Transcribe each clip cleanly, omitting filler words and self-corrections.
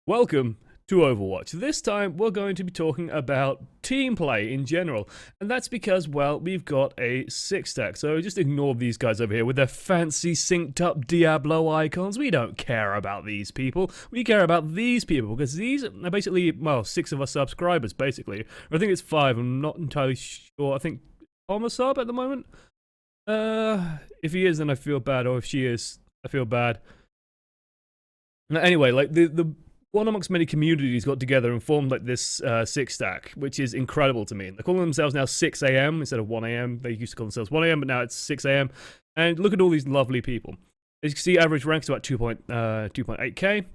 Welcome to Overwatch. This time we're going to be talking about team play in general, and that's because, well, we've got a 6-stack, so just ignore these guys over here with their fancy synced up Diablo icons. We don't care about these people. We care about these people, because these are basically, well, 6 of our subscribers, basically. Or I think it's 5, I'm not entirely sure. I think Tom a sub at the moment? If he is, then I feel bad, or if she is, I feel bad. Anyway, like, the OneAmongstMany communities got together and formed like this 6-stack, which is incredible to me. They're calling themselves now 6 a.m. instead of 1 a.m. They used to call themselves 1 a.m., but now it's 6 a.m. And look at all these lovely people. As you can see, average rank is about 2.8k.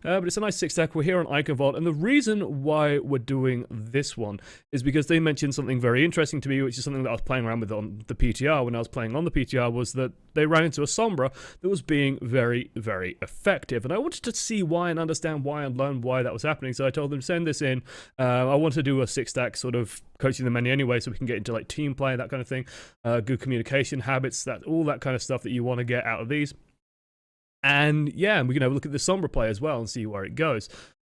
But it's a nice 6-stack. We're here on Iconvault, and the reason why we're doing this one is because they mentioned something very interesting to me, which is something that I was playing around with on the PTR when I was playing on the PTR, was that they ran into a Sombra that was being very, very effective. And I wanted to see why and understand why and learn why that was happening. So I told them, send this in. I want to do a 6-stack sort of coaching the many anyway, so we can get into like team play, that kind of thing, good communication habits, all that kind of stuff that you want to get out of these. And yeah, we can have a look at the Sombra play as well and see where it goes.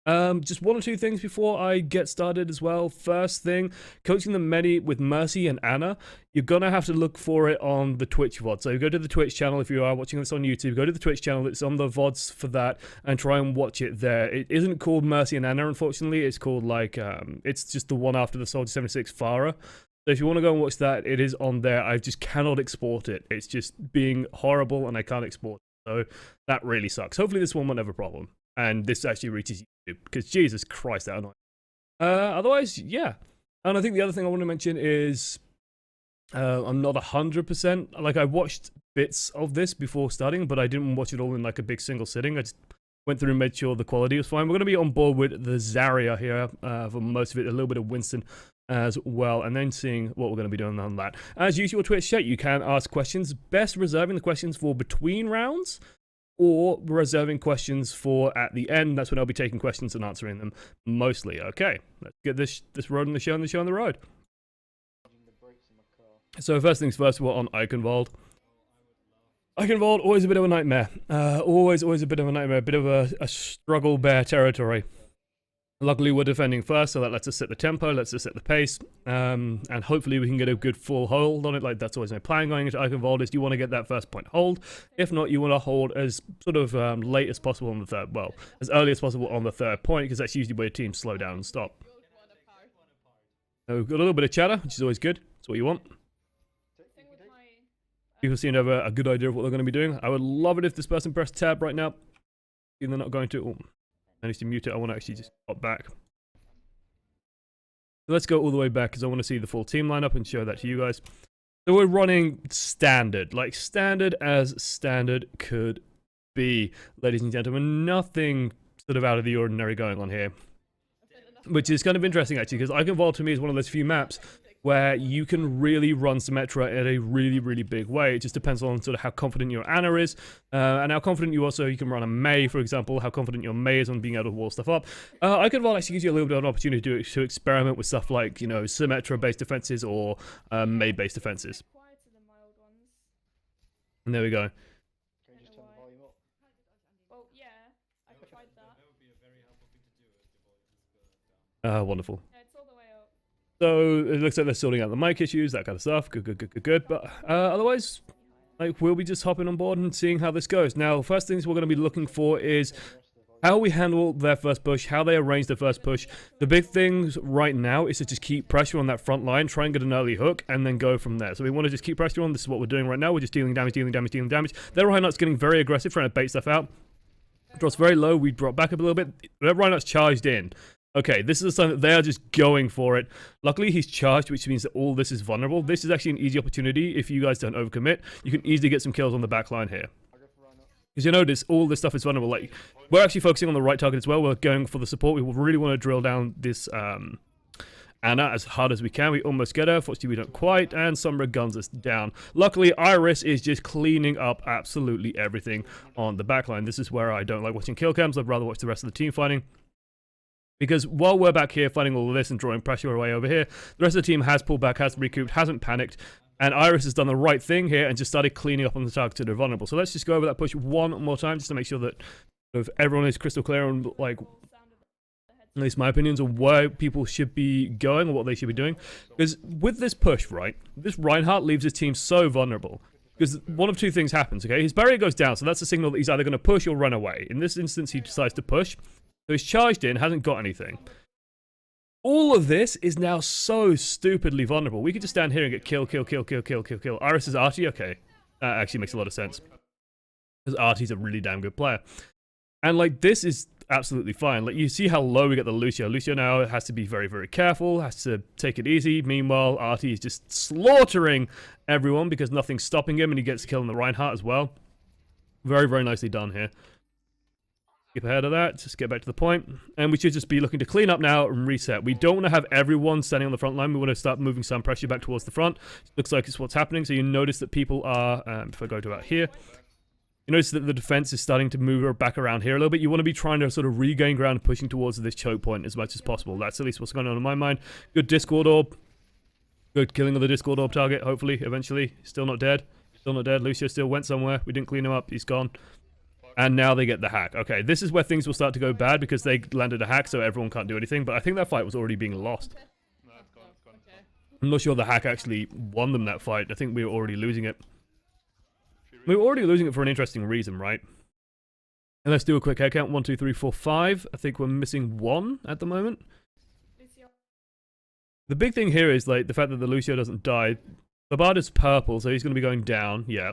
Just one or two things before I get started as well. First thing, coaching the many with Mercy and Anna. You're going to have to look for it on the Twitch VOD. So go to the Twitch channel if you are watching this on YouTube. Go to the Twitch channel. It's on the VODs for that and try and watch it there. It isn't called Mercy and Anna, unfortunately. It's called like, it's just the one after the Soldier 76 Farah. So if you want to go and watch that, it is on there. I just cannot export it. It's just being horrible and I can't export it. So that really sucks. Hopefully this one won't have a problem. And this actually reaches YouTube. Because Jesus Christ, that annoying. Otherwise, yeah. And I think the other thing I want to mention is I'm not 100%. Like, I watched bits of this before starting, but I didn't watch it all in like a big single sitting. I just went through and made sure the quality was fine. We're going to be on board with the Zarya here for most of it. A little bit of Winston as well, and then seeing what we're going to be doing on that. As usual, Twitch chat, you can ask questions. Best reserving the questions for between rounds, or reserving questions for at the end. That's when I'll be taking questions and answering them mostly. Okay, let's get this road on the show and the show on the road. So first things first, we're on Iconvault. Iconvault, always a bit of a nightmare. Always a bit of a nightmare. A bit of a struggle bear territory. Luckily, we're defending first, so that lets us set the tempo, lets us set the pace, and hopefully we can get a good full hold on it. Like, that's always my plan going into Iconvault, is you want to get that first point hold. If not, you want to hold as sort of late as possible on the third, well, as early as possible on the third point, because that's usually where teams slow down and stop. So we've got a little bit of chatter, which is always good. That's what you want. People seem to have a good idea of what they're going to be doing. I would love it if this person pressed tab right now. They're not going to. Oh. I need to mute it. I want to actually just pop back. So let's go all the way back because I want to see the full team lineup and show that to you guys. So we're running standard, like standard as standard could be, ladies and gentlemen. Nothing sort of out of the ordinary going on here, which is kind of interesting actually, because Iconvault to me is one of those few maps where you can really run Symmetra in a really, really big way. It just depends on sort of how confident your Anna is, and how confident you can run a Mei, for example, how confident your Mei is on being able to wall stuff up. Iconvault actually gives you a little bit of an opportunity to experiment with stuff like, you know, Symmetra-based defenses or Mei-based defenses. And there we go. Wonderful. So it looks like they're sorting out the mic issues, that kind of stuff. Good. But otherwise, like, we'll be just hopping on board and seeing how this goes. Now, first things we're going to be looking for is how we handle their first push, how they arrange their first push. The big things right now is to just keep pressure on that front line, try and get an early hook, and then go from there. So we want to just keep pressure on. This is what we're doing right now. We're just dealing damage. Their Reinhardt's getting very aggressive, trying to bait stuff out. Drops very low. We drop back up a little bit. Their Reinhardt's charged in. Okay, this is a sign that they are just going for it. Luckily, he's charged, which means that all this is vulnerable. This is actually an easy opportunity. If you guys don't overcommit, you can easily get some kills on the back line here. Because you notice, all this stuff is vulnerable. Like, we're actually focusing on the right target as well. We're going for the support. We really want to drill down this Anna as hard as we can. We almost get her. Fortunately, we don't quite. And Sombra guns us down. Luckily, Iris is just cleaning up absolutely everything on the back line. This is where I don't like watching kill cams. I'd rather watch the rest of the team fighting. Because while we're back here fighting all of this and drawing pressure away over here, the rest of the team has pulled back, has recouped, hasn't panicked, and Iris has done the right thing here and just started cleaning up on the targets that are vulnerable. So let's just go over that push one more time just to make sure that everyone is crystal clear on like at least my opinions on where people should be going or what they should be doing. Because with this push, right, this Reinhardt leaves his team so vulnerable. Because one of two things happens, okay? His barrier goes down, so that's a signal that he's either going to push or run away. In this instance, he decides to push. So he's charged in, hasn't got anything. All of this is now so stupidly vulnerable. We could just stand here and get kill. Iris is Artie? Okay. That actually makes a lot of sense. Because Artie's a really damn good player. And, like, this is absolutely fine. Like, you see how low we get the Lucio. Lucio now has to be very, very careful, has to take it easy. Meanwhile, Artie is just slaughtering everyone because nothing's stopping him, and he gets a kill on the Reinhardt as well. Very, very nicely done here. Keep ahead of that, just get back to the point. And we should just be looking to clean up now and reset. We don't want to have everyone standing on the front line. We want to start moving some pressure back towards the front. Looks like it's what's happening. So you notice that people are, if I go to about here, you notice that the defense is starting to move back around here a little bit. You want to be trying to sort of regain ground and pushing towards this choke point as much as possible. That's at least what's going on in my mind. Good Discord orb. Good killing of the Discord orb target, hopefully, eventually. Still not dead. Still not dead. Lucio still went somewhere. We didn't clean him up. He's gone. And now they get the hack. Okay, this is where things will start to go bad because they landed a hack, so everyone can't do anything. But I think that fight was already being lost. I'm not sure the hack actually won them that fight. I think we were already losing it. We were already losing it for an interesting reason, right? And let's do a quick head count. 1, 2, 3, 4, 5. I think we're missing 1 at the moment. The big thing here is like the fact that the Lucio doesn't die. Labada's purple, so he's going to be going down. Yeah.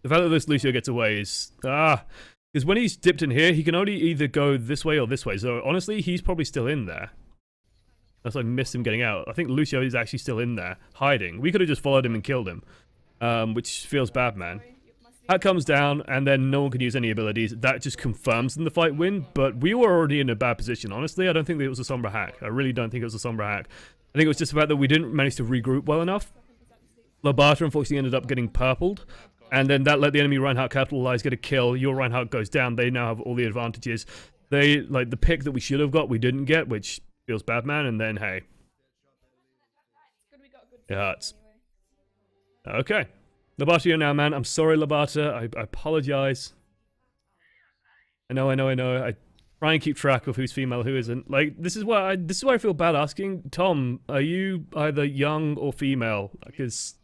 The fact that this Lucio gets away is... because when he's dipped in here, he can only either go this way or this way. So honestly, he's probably still in there. Unless I missed him getting out. I think Lucio is actually still in there, hiding. We could have just followed him and killed him. Which feels bad, man. That comes down, and then no one can use any abilities. That just confirms them the fight win, but we were already in a bad position. Honestly, I don't think that it was a Sombra hack. I really don't think it was a Sombra hack. I think it was just the fact that we didn't manage to regroup well enough. Labata unfortunately ended up getting purpled, and then that let the enemy Reinhardt capitalize, get a kill. Your Reinhardt goes down. They now have all the advantages. They, like, the pick that we should have got, we didn't get, which feels bad, man, and then, hey. It hurts. Okay. Labata, you're now, man. I'm sorry, Labata. I apologize. I know. I try and keep track of who's female, who isn't. Like, this is why I feel bad asking. Tom, are you either young or female? Because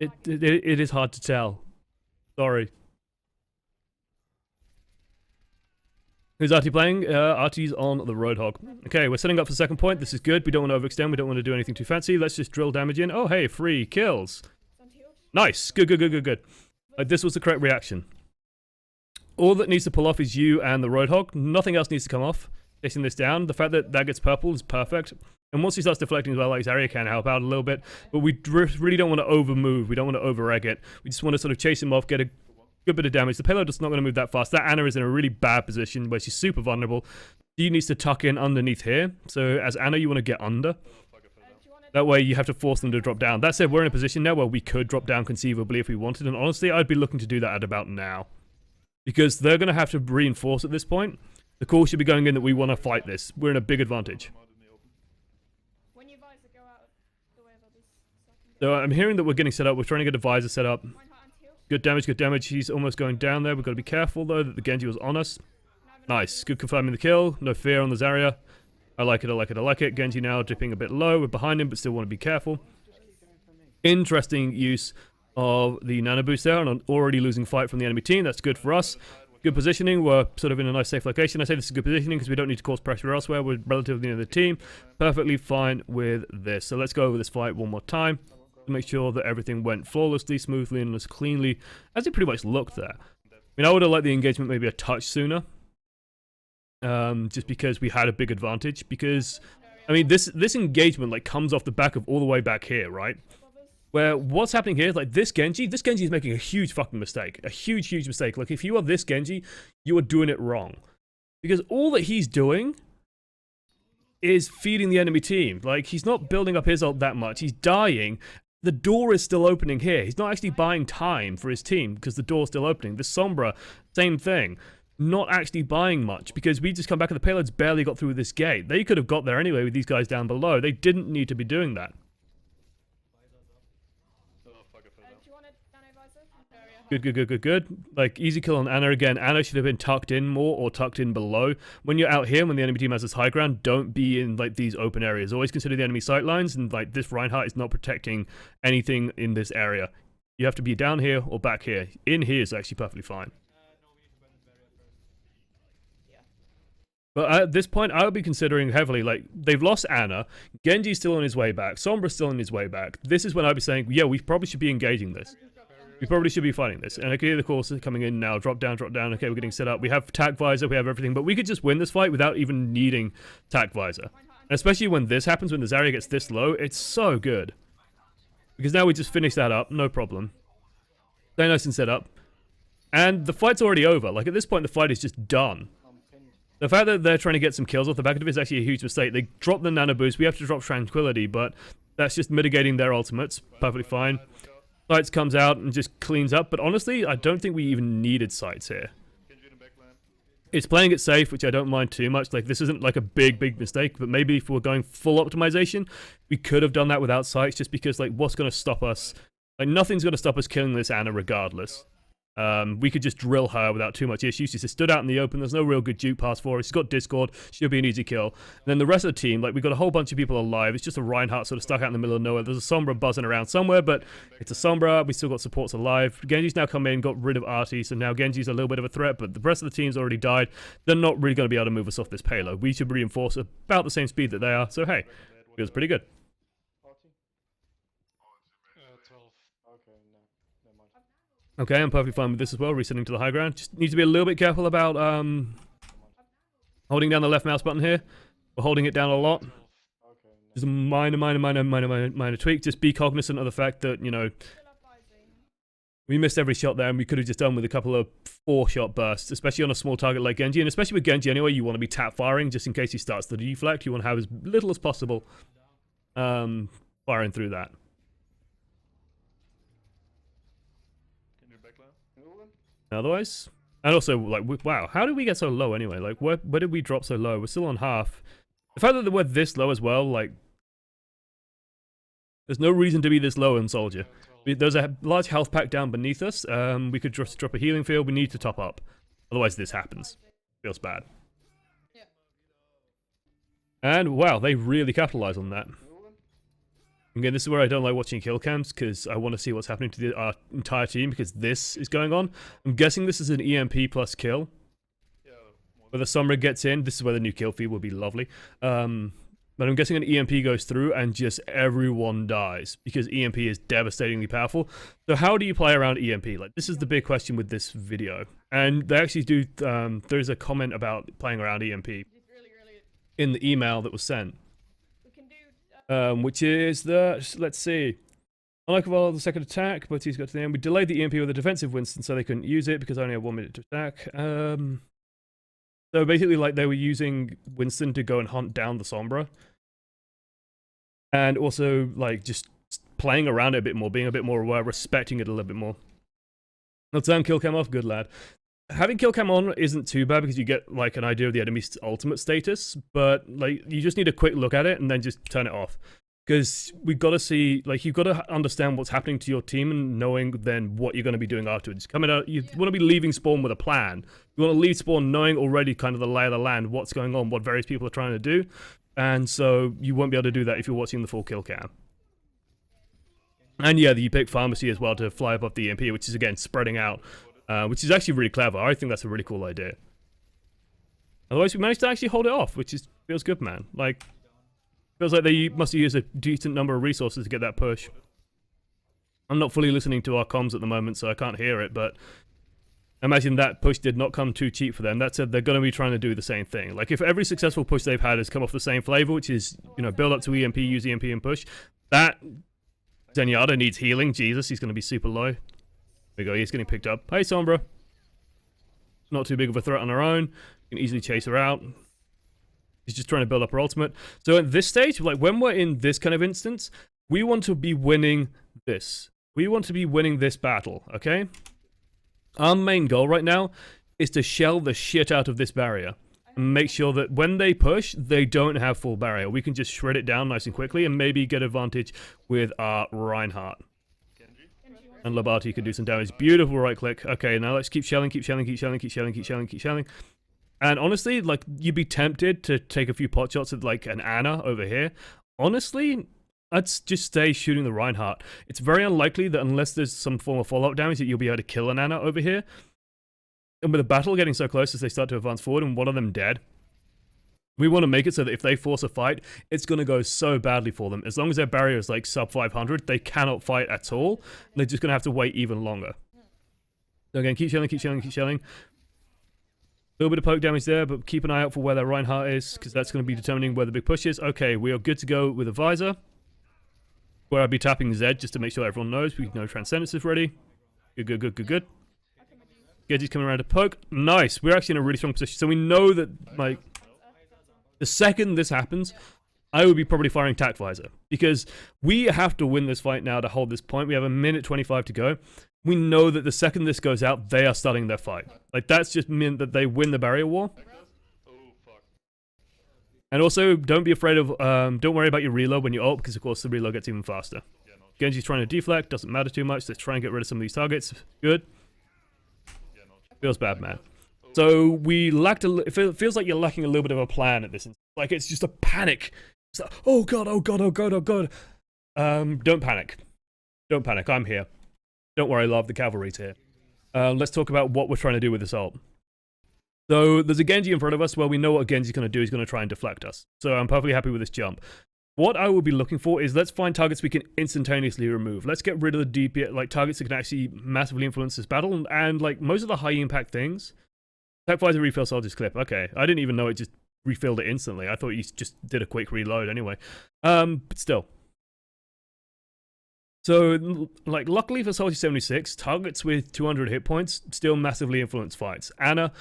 it is hard to tell. Sorry. Who's Artie playing? Artie's on the Roadhog. Okay, we're setting up for the second point. This is good. We don't want to overextend. We don't want to do anything too fancy. Let's just drill damage in. Oh, hey, 3 kills. Nice. Good. This was the correct reaction. All that needs to pull off is you and the Roadhog. Nothing else needs to come off. Chasing this down. The fact that that gets purple is perfect. And once he starts deflecting as well, like Zarya can help out a little bit. But we really don't want to over-move. We don't want to over-egg it. We just want to sort of chase him off, get a good bit of damage. The payload is not going to move that fast. That Anna is in a really bad position where she's super vulnerable. She needs to tuck in underneath here. So as Anna, you want to get under. That way you have to force them to drop down. That said, we're in a position now where we could drop down conceivably if we wanted. And honestly, I'd be looking to do that at about now. Because they're going to have to reinforce at this point. The call should be going in that we want to fight this. We're in a big advantage. So I'm hearing that we're getting set up. We're trying to get a visor set up. Good damage. He's almost going down there. We've got to be careful, though, that the Genji was on us. Nice. Good confirming the kill. No fear on the Zarya. I like it. Genji now dipping a bit low. We're behind him, but still want to be careful. Interesting use of the nano boost there, and an already losing fight from the enemy team. That's good for us. Good positioning. We're sort of in a nice safe location. I say this is good positioning because we don't need to cause pressure elsewhere. We're relatively near the team. Perfectly fine with this. So let's go over this fight one more time to make sure that everything went flawlessly, smoothly, and as cleanly as it pretty much looked there. I mean, I would have liked the engagement maybe a touch sooner. Just because we had a big advantage. Because, I mean, this engagement like comes off the back of all the way back here, right? Where what's happening here is like this Genji is making a huge fucking mistake. A huge mistake. Like if you are this Genji, you are doing it wrong. Because all that he's doing is feeding the enemy team. Like he's not building up his ult that much. He's dying. The door is still opening here. He's not actually buying time for his team because the door's still opening. The Sombra, same thing. Not actually buying much because we just come back and the payloads barely got through this gate. They could have got there anyway with these guys down below. They didn't need to be doing that. Good. Like, easy kill on Anna again. Anna should have been tucked in more or tucked in below. When you're out here, when the enemy team has this high ground, don't be in, like, these open areas. Always consider the enemy sight lines, and, like, this Reinhardt is not protecting anything in this area. You have to be down here or back here. In here is actually perfectly fine. But at this point, I would be considering heavily, like, they've lost Anna, Genji's still on his way back, Sombra's still on his way back. This is when I'd be saying, yeah, we probably should be engaging this. We probably should be fighting this. And okay, the course is coming in now, drop down, okay, we're getting set up. We have tac visor, we have everything, but we could just win this fight without even needing tac visor. And especially when this happens, when the Zarya gets this low, it's so good. Because now we just finish that up, no problem. Stay nice and set up. And the fight's already over. Like, at this point, the fight is just done. The fact that they're trying to get some kills off the back of it is actually a huge mistake. They drop the nano boost. We have to drop Tranquility, but that's just mitigating their ultimates. Perfectly fine. Sights comes out and just cleans up, but honestly, I don't think we even needed Sights here. It's playing it safe, which I don't mind too much. Like, this isn't like a big mistake, but maybe if we're going full optimization, we could have done that without Sights, just because, like, what's going to stop us? Like, nothing's going to stop us killing this Anna regardless. We could just drill her without too much issues. She's just stood out in the open. There's no real good juke pass for her. She's got Discord. She'll be an easy kill. And then the rest of the team, like, we've got a whole bunch of people alive. It's just a Reinhardt sort of stuck out in the middle of nowhere. There's a Sombra buzzing around somewhere, but it's a Sombra. We still got supports alive. Genji's now come in, got rid of Artie, so now Genji's a little bit of a threat, but the rest of the team's already died. They're not really going to be able to move us off this payload. We should reinforce about the same speed that they are, so hey, feels pretty good. Okay, I'm perfectly fine with this as well, resetting to the high ground. Just need to be a little bit careful about holding down the left mouse button here. We're holding it down a lot. Just a minor tweak. Just be cognizant of the fact that, you know, we missed every shot there and we could have just done with a couple of 4-shot bursts, especially on a small target like Genji. And especially with Genji anyway, you want to be tap firing just in case he starts to deflect. You want to have as little as possible firing through that. Otherwise, and also, like, wow, how did we get so low anyway? Like, where did we drop so low? We're still on half. The fact that we're this low as well, like, there's no reason to be this low in Soldier. There's a large health pack down beneath us. We could just drop a healing field. We need to top up. Otherwise, this happens. Feels bad. And wow, they really capitalize on that. Again, this is where I don't like watching kill cams, because I want to see what's happening to our entire team, because this is going on. I'm guessing this is an EMP plus kill. Where the Sombra gets in, this is where the new kill feed will be lovely. But I'm guessing an EMP goes through and just everyone dies, because EMP is devastatingly powerful. So how do you play around EMP? Like, this is the big question with this video. And they actually do, there's a comment about playing around EMP in the email that was sent. Which is the, let's see. Unlike the second attack, but he's got to the end. We delayed the EMP with a defensive Winston so they couldn't use it because I only have 1 minute to attack. So basically, like, they were using Winston to go and hunt down the Sombra. And also, like, just playing around it a bit more, being a bit more aware, respecting it a little bit more. Let's turn kill cam off, good lad. Having kill cam on isn't too bad because you get, like, an idea of the enemy's ultimate status, but, like, you just need a quick look at it and then just turn it off. Because we've got to see, like, you've got to understand what's happening to your team and knowing then what you're going to be doing afterwards. Coming out, you want to be leaving spawn with a plan. You want to leave spawn knowing already kind of the lay of the land, what's going on, what various people are trying to do. And so you won't be able to do that if you're watching the full kill cam. And yeah, you pick Pharmacy as well to fly above the EMP, which is, again, spreading out. Which is actually really clever. I think that's a really cool idea. Otherwise, we managed to actually hold it off, which is feels good, man. Like, feels like they must have used a decent number of resources to get that push. I'm not fully listening to our comms at the moment, so I can't hear it, but I imagine that push did not come too cheap for them. That said, they're going to be trying to do the same thing. Like, if every successful push they've had has come off the same flavor, which is, you know, build up to EMP, use EMP and push, that Zenyatta needs healing. Jesus, he's going to be super low. There we go, he's getting picked up. Hey, Sombra. Not too big of a threat on her own. You can easily chase her out. She's just trying to build up her ultimate. So at this stage, like, when we're in this kind of instance, we want to be winning this. We want to be winning this battle, okay? Our main goal right now is to shell the shit out of this barrier. And make sure that when they push, they don't have full barrier. We can just shred it down nice and quickly and maybe get advantage with our Reinhardt. And Labati could do some damage. Beautiful right click. Okay, now let's keep shelling, keep shelling, keep shelling, keep shelling, keep shelling, keep shelling. And honestly, like, you'd be tempted to take a few pot shots at, like, an Anna over here. Honestly, I'd just stay shooting the Reinhardt. It's very unlikely that unless there's some form of follow-up damage that you'll be able to kill an Anna over here. And with the battle getting so close as they start to advance forward and one of them dead, we want to make it so that if they force a fight, it's going to go so badly for them. As long as their barrier is like sub 500, they cannot fight at all. They're just going to have to wait even longer. So again, keep shelling, keep shelling, keep shelling. A little bit of poke damage there, but keep an eye out for where their Reinhardt is, because that's going to be determining where the big push is. Okay, we are good to go with a visor. Where I'll be tapping Z just to make sure everyone knows. We know Transcendence is ready. Good, good, good, good, good. Genji's coming around to poke. Nice. We're actually in a really strong position. So we know that, like, the second this happens, I would be probably firing Tac Visor. Because we have to win this fight now to hold this point. We have 1:25 to go. We know that the second this goes out, they are starting their fight. Like, that's just meant that they win the barrier war. And also, don't be afraid of, don't worry about your reload when you ult, because of course the reload gets even faster. Genji's trying to deflect, doesn't matter too much. Let's try and get rid of some of these targets. Good. Feels bad, man. So we lacked it feels like you're lacking a little bit of a plan at this. Like, it's just a panic. It's like, oh god, oh god, oh god, oh god. Don't panic. Don't panic, I'm here. Don't worry, love, the cavalry's here. Let's talk about what we're trying to do with this ult. So there's a Genji in front of us. Well, we know what Genji's going to do. He's going to try and deflect us. So I'm perfectly happy with this jump. What I will be looking for is let's find targets we can instantaneously remove. Let's get rid of the DP, like targets that can actually massively influence this battle. And like most of the high impact things. Tac Visor refill soldiers clip. Okay, I didn't even know it just refilled it instantly. I thought you just did a quick reload anyway. But still. So, like, luckily for Soldier 76, targets with 200 hit points still massively influence fights. Anna,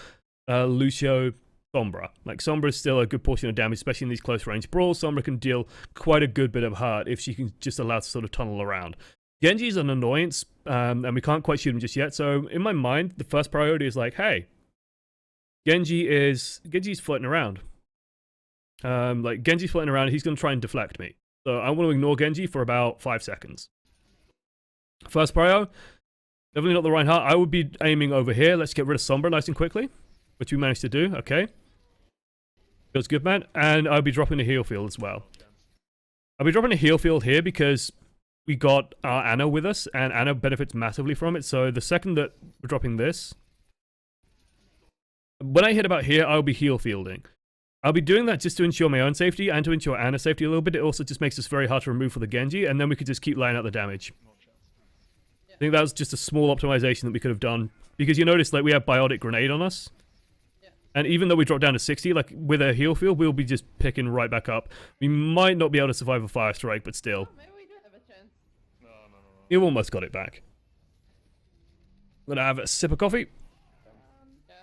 Lucio, Sombra. Like, Sombra is still a good portion of damage, especially in these close range brawls. Sombra can deal quite a good bit of hurt if she can just allow to sort of tunnel around. Genji's an annoyance, and we can't quite shoot him just yet. So, in my mind, the first priority is like, hey, Genji's floating around. Like, Genji's floating around, he's going to try and deflect me. So, I want to ignore Genji for about 5 seconds. First prio, definitely not the Reinhardt. I would be aiming over here. Let's get rid of Sombra nice and quickly, which we managed to do. Okay. Feels good, man. And I'll be dropping a heal field as well. I'll be dropping a heal field here because we got our Anna with us, and Anna benefits massively from it. So the second that we're dropping this, when I hit about here, I'll be heal fielding. I'll be doing that just to ensure my own safety and to ensure Anna's safety a little bit. It also just makes this very hard to remove for the Genji, and then we could just keep laying out the damage. I think that was just a small optimization that we could have done. Because you notice, like, we have Biotic Grenade on us. Yeah. And even though we drop down to 60, like, with a heal field, we'll be just picking right back up. We might not be able to survive a fire strike, but still. Oh, maybe we do have a chance. No. You almost got it back. I'm gonna have a sip of coffee. Yeah.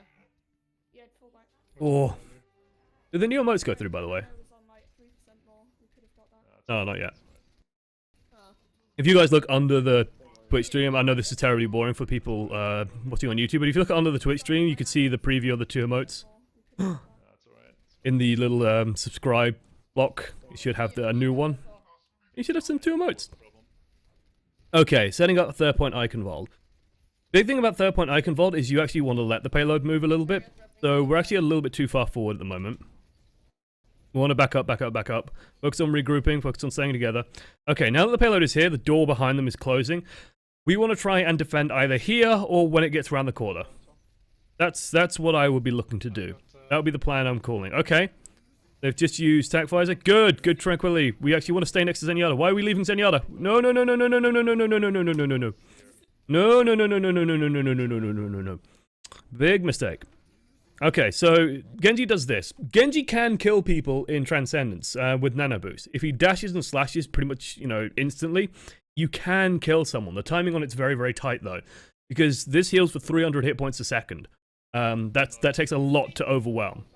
Yeah, full back. Oh. Did the new emotes go through, by the way? It was on like 3% more. We could have got that. No, not yet. Oh. If you guys look under the Twitch stream, I know this is terribly boring for people watching on YouTube, but if you look under the Twitch stream, you can see the preview of the 2 emotes. In the little subscribe block, you should have a new one. You should have some 2 emotes. Okay, setting up third point icon vault. Big thing about third point icon vault is you actually want to let the payload move a little bit. So we're actually a little bit too far forward at the moment. We want to back up, back up, back up. Focus on regrouping, focus on staying together. Okay, now that the payload is here, the door behind them is closing. We want to try and defend either here or when it gets around the corner. That's what I would be looking to do. That would be the plan I'm calling. Okay. They've just used Tac Visor. Good tranquility. We actually want to stay next to Zenyatta. Why are we leaving Zenyatta? No. No. Big mistake. Okay, so Genji does this. Genji can kill people in Transcendence with Nano Boost. If he dashes and slashes pretty much, instantly, you can kill someone. The timing on it's very, very tight, though, because this heals for 300 hit points a second. That takes a lot to overwhelm.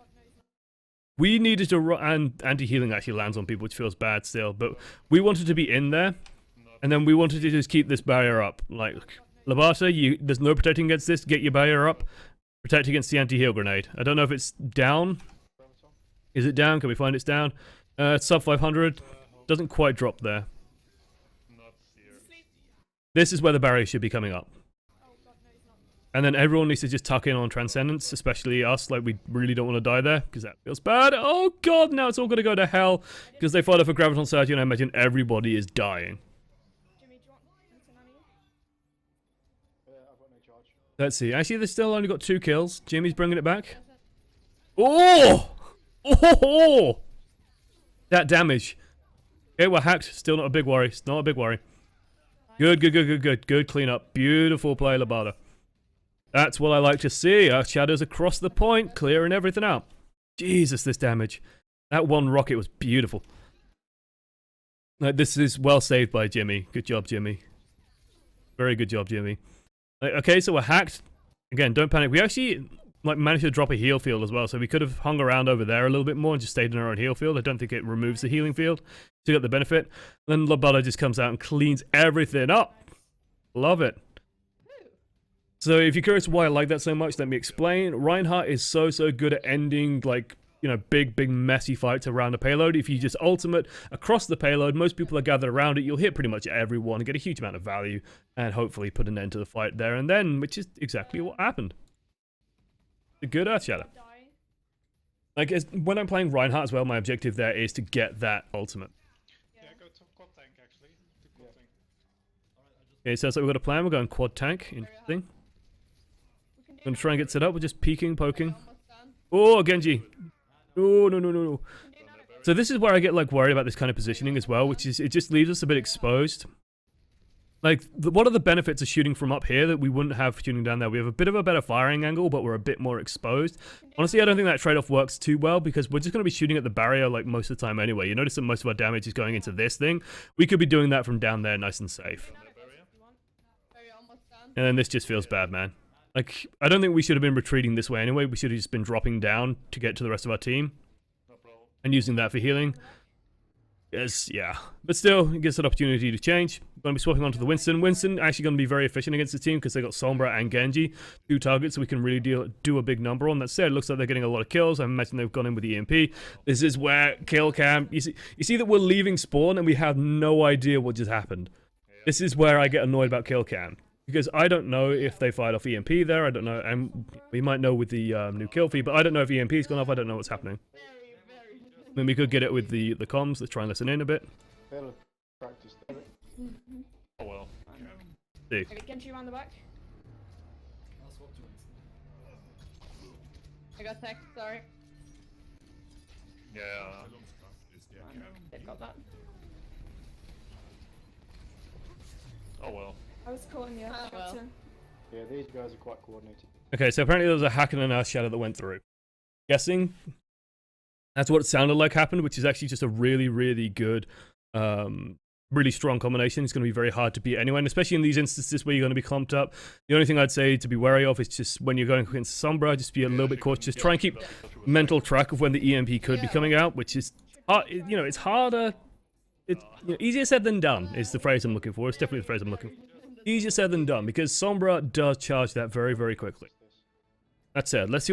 We needed to run, and anti-healing actually lands on people, which feels bad still, but we wanted to be in there, and then we wanted to just keep this barrier up. Like, Labata, there's no protecting against this, get your barrier up. Protect against the anti-heal grenade. I don't know if it's down. Is it down? Can we find it's down? It's sub 500. Doesn't quite drop there. This is where the barrier should be coming up. Oh god, no, he's not. And then everyone needs to just tuck in on Transcendence, especially us. Like, we really don't want to die there, because that feels bad. Oh god, now it's all going to go to hell, because they fight off a Graviton Surge, and I imagine everybody is dying. Jimmy, do you want me to nanny you? I've got no charge. Let's see. Actually, they've still only got 2 kills. Jimmy's bringing it back. Oh! Oh! That damage. Okay, we're hacked. Still not a big worry. It's not a big worry. Good, good, good, good, good. Good cleanup. Beautiful play, Labada. That's what I like to see. Our shadows across the point, clearing everything out. Jesus, this damage. That one rocket was beautiful. Like, this is well saved by Jimmy. Good job, Jimmy. Very good job, Jimmy. Okay, so we're hacked. Again, don't panic. We actually managed to drop a heal field as well, so we could have hung around over there a little bit more and just stayed in our own heal field. I don't think it removes the healing field, so you got the benefit. Then Labada just comes out and cleans everything up. Love it. So if you're curious why I like that so much, let me explain. Reinhardt is so good at ending, like, you know, big messy fights around a payload. If you just ultimate across the payload, most people are gathered around it, you'll hit pretty much everyone and get a huge amount of value and hopefully put an end to the fight there and then, which is exactly what happened. A good Earth Shadow. Like, when I'm playing Reinhardt as well, my objective there is to get that ultimate. Yeah, go to quad tank actually. To quad tank. Okay, so we've got a plan. We're going quad tank. Interesting. I'm going to try and get set up. We're just peeking, poking. Oh, Genji. Oh, no. So this is where I get, like, worried about this kind of positioning as well, which is it just leaves us a bit exposed. Like, what are the benefits of shooting from up here that we wouldn't have shooting down there? We have a bit of a better firing angle, but we're a bit more exposed. Honestly, I don't think that trade-off works too well, because we're just going to be shooting at the barrier, like, most of the time anyway. You notice that most of our damage is going into this thing. We could be doing that from down there nice and safe. And then this just feels bad, man. Like, I don't think we should have been retreating this way anyway. We should have just been dropping down to get to the rest of our team. And using that for healing. Yes, yeah. But still, it gives an opportunity to change. We're going to be swapping onto the Winston. Winston actually going to be very efficient against the team because they got Sombra and Genji. 2 targets, so we can really do a big number on. That said, it looks like they're getting a lot of kills. I imagine they've gone in with the EMP. This is where kill cam... You see that we're leaving spawn and we have no idea what just happened. This is where I get annoyed about kill cam. Because I don't know if they fired off EMP there. I don't know. And we might know with the new kill feed, but I don't know if EMP's gone off. I don't know what's happening. I mean, we could get it with the comms. Let's try and listen in a bit. Practice. Oh well. See. Okay, Genji around the back. I got tech, sorry. Yeah. They've got that. Oh well. I was caught in the earth chapter. Yeah, these guys are quite coordinated. Okay, so apparently there was a hack and an Earth Shadow that went through. Guessing that's what it sounded like happened, which is actually just a really good, really strong combination. It's going to be very hard to beat anyway, and especially in these instances where you're going to be clumped up. The only thing I'd say to be wary of is just when you're going against Sombra, just be a little bit cautious. Just try and keep mental track of when the EMP could be coming out, which is, you know, it's harder. It's easier said than done is the phrase I'm looking for. It's definitely the phrase I'm looking for. Easier said than done, because Sombra does charge that very quickly. That said, let's see what